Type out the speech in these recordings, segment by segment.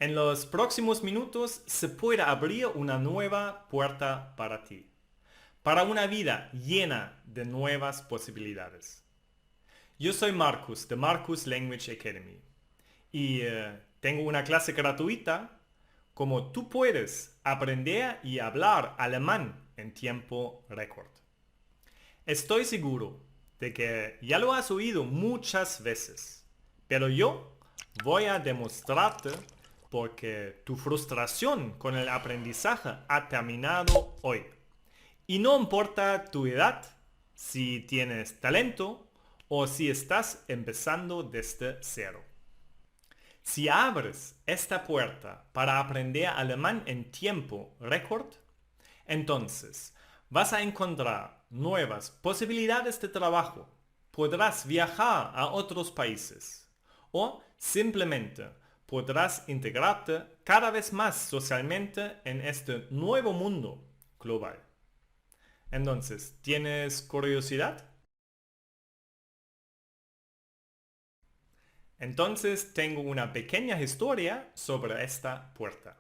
En los próximos minutos se puede abrir una nueva puerta para ti, para una vida llena de nuevas posibilidades. Yo soy Marcus de Marcus Language Academy y tengo una clase gratuita como tú puedes aprender y hablar alemán en tiempo récord. Estoy seguro de que ya lo has oído muchas veces, pero yo voy a demostrarte porque tu frustración con el aprendizaje ha terminado hoy. Y no importa tu edad, si tienes talento o si estás empezando desde cero. Si abres esta puerta para aprender alemán en tiempo récord, entonces vas a encontrar nuevas posibilidades de trabajo, podrás viajar a otros países o simplemente podrás integrarte cada vez más socialmente en este nuevo mundo global. Entonces, ¿tienes curiosidad? Entonces tengo una pequeña historia sobre esta puerta.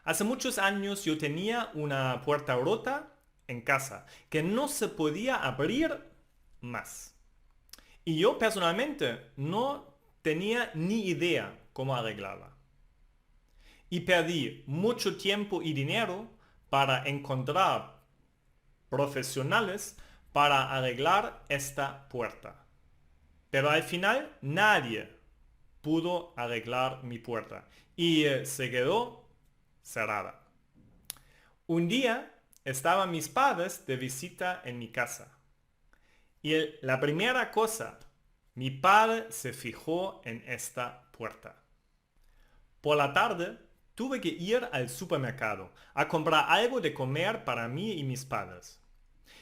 Hace muchos años yo tenía una puerta rota en casa que no se podía abrir más. Y yo personalmente no tenía ni idea cómo arreglarla. Y perdí mucho tiempo y dinero para encontrar profesionales para arreglar esta puerta. Pero al final nadie pudo arreglar mi puerta y se quedó cerrada. Un día estaban mis padres de visita en mi casa y la primera cosa, mi padre se fijó en esta puerta. Por la tarde tuve que ir al supermercado a comprar algo de comer para mí y mis padres.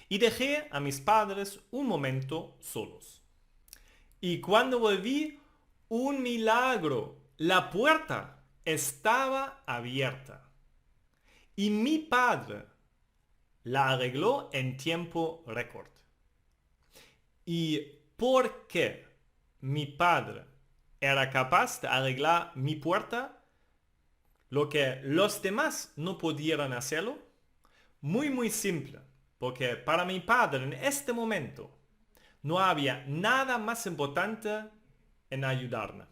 Y dejé a mis padres un momento solos. Y cuando volví, un milagro. La puerta estaba abierta. Y mi padre la arregló en tiempo récord. ¿Y por qué mi padre era capaz de arreglar mi puerta lo que los demás no pudieron hacerlo? Muy simple, porque para mi padre en este momento no había nada más importante en ayudarme.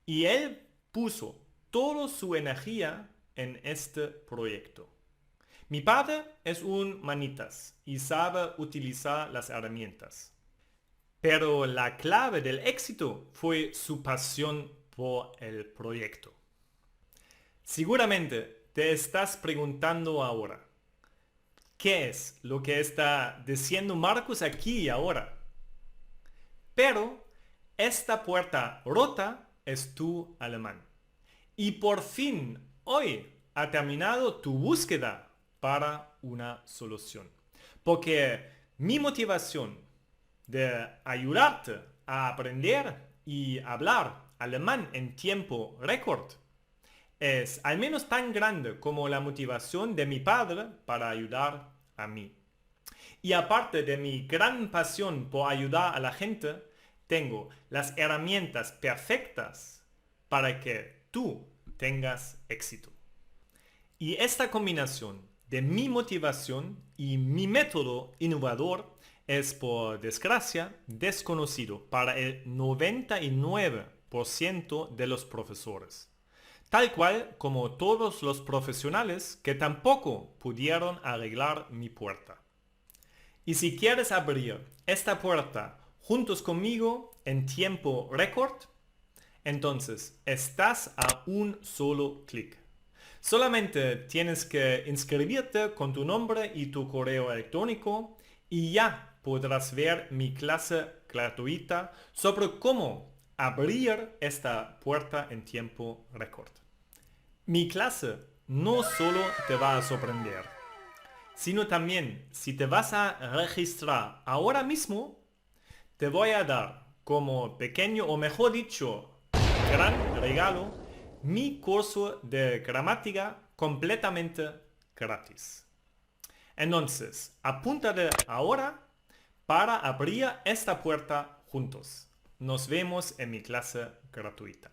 Y él puso toda su energía en este proyecto. Mi padre es un manitas y sabe utilizar las herramientas. Pero la clave del éxito fue su pasión por el proyecto. Seguramente te estás preguntando ahora, ¿qué es lo que está diciendo Marcus aquí y ahora? Pero esta puerta rota es tu alemán. Y por fin, hoy ha terminado tu búsqueda para una solución. Porque mi motivación de ayudarte a aprender y hablar alemán en tiempo récord es al menos tan grande como la motivación de mi padre para ayudar a mí. Y aparte de mi gran pasión por ayudar a la gente, tengo las herramientas perfectas para que tú tengas éxito. Y esta combinación de mi motivación y mi método innovador es, por desgracia, desconocido para el 99% de los profesores, tal cual como todos los profesionales que tampoco pudieron arreglar mi puerta. Y si quieres abrir esta puerta juntos conmigo en tiempo récord, entonces estás a un solo clic. Solamente tienes que inscribirte con tu nombre y tu correo electrónico y ya podrás ver mi clase gratuita sobre cómo abrir esta puerta en tiempo récord. Mi clase no solo te va a sorprender, sino también si te vas a registrar ahora mismo, te voy a dar como pequeño o mejor dicho, gran regalo, mi curso de gramática completamente gratis. Entonces, apúntate ahora para abrir esta puerta juntos. Nos vemos en mi clase gratuita.